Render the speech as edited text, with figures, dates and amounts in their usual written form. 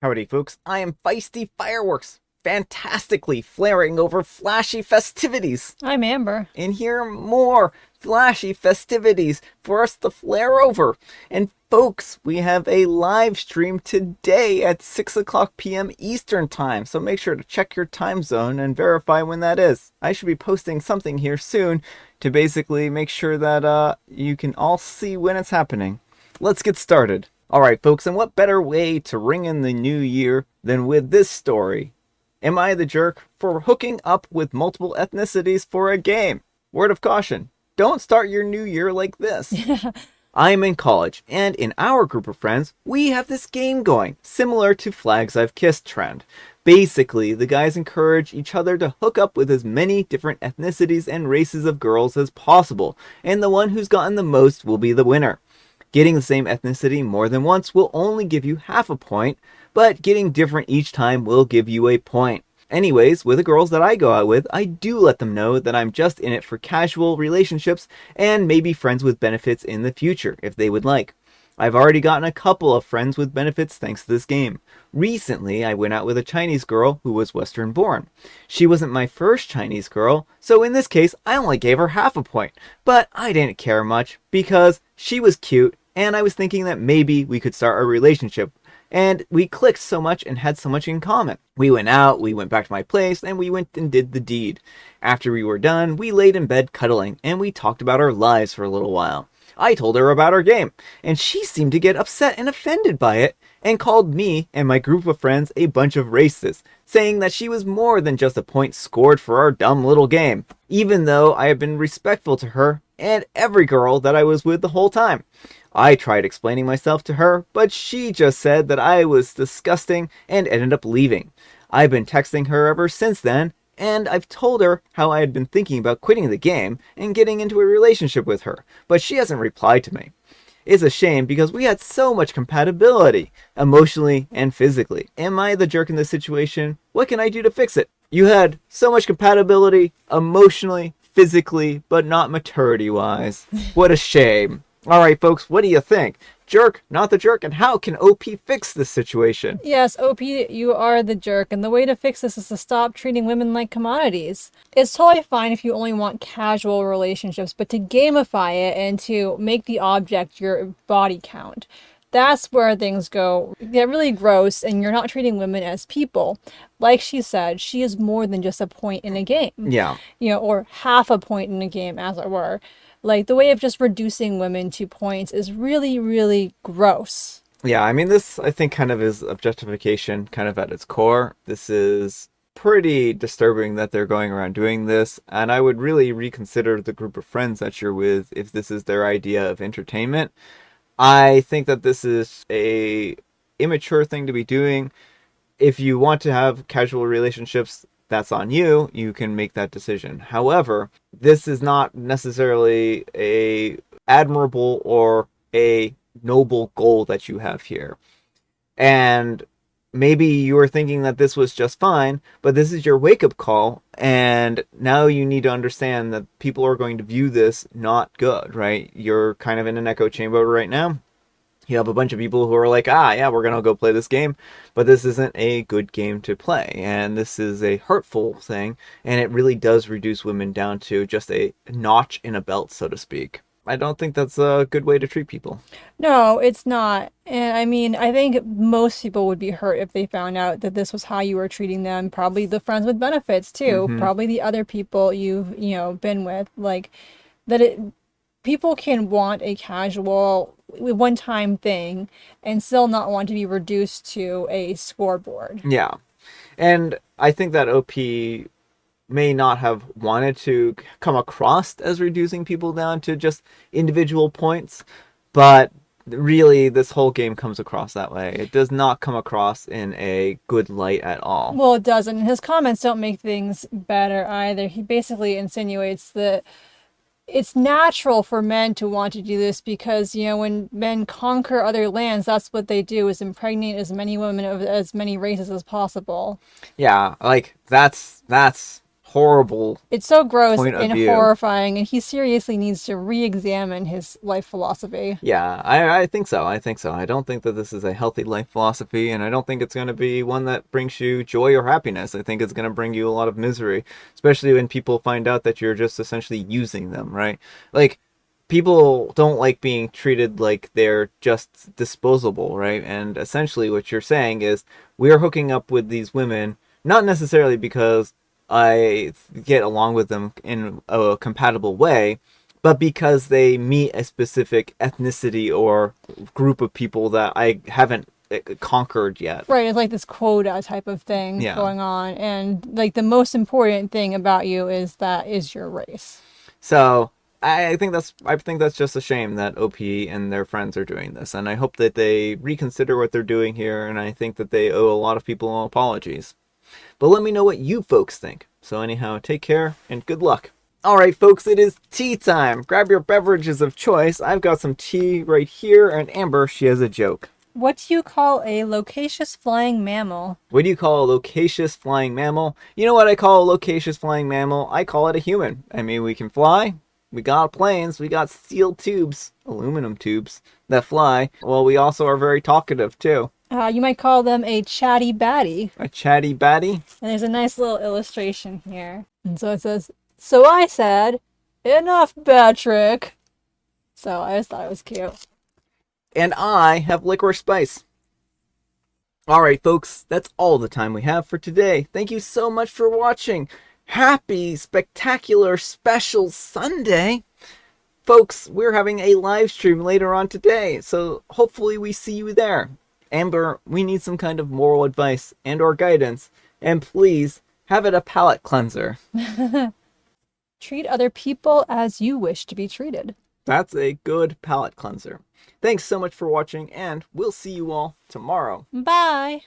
Howdy, folks. I am Feisty Fireworks, fantastically flaring over flashy festivities. I'm Amber. And here are more flashy festivities for us to flare over. And folks, we have a live stream today at 6 o'clock p.m. Eastern Time, so make sure to check your time zone and verify when that is. I should be posting something here soon to basically make sure that you can all see when it's happening. Let's get started. Alright folks, and what better way to ring in the new year than with this story? Am I the jerk for hooking up with multiple ethnicities for a game? Word of caution, don't start your new year like this. I'm in college, and in our group of friends, we have this game going, similar to Flags I've Kissed trend. Basically, the guys encourage each other to hook up with as many different ethnicities and races of girls as possible, and the one who's gotten the most will be the winner. Getting the same ethnicity more than once will only give you half a point, but getting different each time will give you a point. Anyways, with the girls that I go out with, I do let them know that I'm just in it for casual relationships and maybe friends with benefits in the future, if they would like. I've already gotten a couple of friends with benefits thanks to this game. Recently, I went out with a Chinese girl who was Western born. She wasn't my first Chinese girl, so in this case, I only gave her half a point. But I didn't care much, because she was cute, and I was thinking that maybe we could start a relationship. And we clicked so much and had so much in common. We went out, we went back to my place, and we went and did the deed. After we were done, we laid in bed cuddling, and we talked about our lives for a little while. I told her about our game, and she seemed to get upset and offended by it, and called me and my group of friends a bunch of racists, saying that she was more than just a point scored for our dumb little game, even though I had been respectful to her and every girl that I was with the whole time. I tried explaining myself to her, but she just said that I was disgusting and ended up leaving. I've been texting her ever since then, and I've told her how I had been thinking about quitting the game and getting into a relationship with her, but she hasn't replied to me. It's a shame because we had so much compatibility, emotionally and physically. Am I the jerk in this situation? What can I do to fix it? You had so much compatibility, emotionally, physically, but not maturity-wise. What a shame. Alright folks, what do you think? Jerk, not the jerk, and how can OP fix this situation? Yes, OP, you are the jerk, and the way to fix this is to stop treating women like commodities. It's totally fine if you only want casual relationships, but to gamify it and to make the object your body count. That's where things get really gross, and you're not treating women as people. Like she said, she is more than just a point in a game. Yeah. Or half a point in a game, as it were. Like, the way of just reducing women to points is really, really gross. Yeah, I mean, this, I think, kind of is objectification, kind of at its core. This is pretty disturbing that they're going around doing this, and I would really reconsider the group of friends that you're with if this is their idea of entertainment. I think that this is a immature thing to be doing. If you want to have casual relationships, that's on you. You can make that decision. However, this is not necessarily a admirable or a noble goal that you have here. And maybe you were thinking that this was just fine, but this is your wake-up call, and now you need to understand that people are going to view this not good, right? You're kind of in an echo chamber right now. You have a bunch of people who are like, yeah, we're going to go play this game, but this isn't a good game to play, and this is a hurtful thing, and it really does reduce women down to just a notch in a belt, so to speak. I don't think that's a good way to treat people. No, it's not. And I mean, I think most people would be hurt if they found out that this was how you were treating them. Probably the friends with benefits, too. Mm-hmm. Probably the other people you've, been with. Like, people can want a casual, one-time thing and still not want to be reduced to a scoreboard. Yeah. And I think that OP may not have wanted to come across as reducing people down to just individual points, but really this whole game comes across that way. It does not come across in a good light at all. Well, it doesn't. His comments don't make things better either. He basically insinuates that it's natural for men to want to do this because, when men conquer other lands, that's what they do, is impregnate as many women of as many races as possible. Yeah, like, that's horrible It's so gross point of and view. horrifying, and he seriously needs to re-examine his life philosophy. Yeah, I think so. I think so. I don't think that this is a healthy life philosophy, and I don't think it's going to be one that brings you joy or happiness. I think it's going to bring you a lot of misery, especially when people find out that you're just essentially using them, right? Like, people don't like being treated like they're just disposable, right? And essentially what you're saying is we're hooking up with these women, not necessarily because I get along with them in a compatible way, but because they meet a specific ethnicity or group of people that I haven't conquered yet. Right, it's like this quota type of thing Yeah. going on, and like the most important thing about you is your race. So I think that's just a shame that OP and their friends are doing this, and I hope that they reconsider what they're doing here, and I think that they owe a lot of people apologies. But let me know what you folks think. So anyhow, take care and good luck. Alright folks, it is tea time. Grab your beverages of choice. I've got some tea right here, and Amber, she has a joke. What do you call a loquacious flying mammal? What do you call a loquacious flying mammal? You know what I call a loquacious flying mammal? I call it a human. I mean, we can fly. We got planes. We got steel tubes, aluminum tubes that fly. Well, we also are very talkative too. You might call them a chatty batty. A chatty batty. And there's a nice little illustration here. And so it says, "So I said, enough, Patrick." So I just thought it was cute. And I have licorice spice. Alright folks, that's all the time we have for today. Thank you so much for watching. Happy, spectacular, special Sunday. Folks, we're having a live stream later on today, so hopefully we see you there. Amber, we need some kind of moral advice and or guidance, and please have it a palate cleanser. Treat other people as you wish to be treated. That's a good palate cleanser. Thanks so much for watching, and we'll see you all tomorrow. Bye!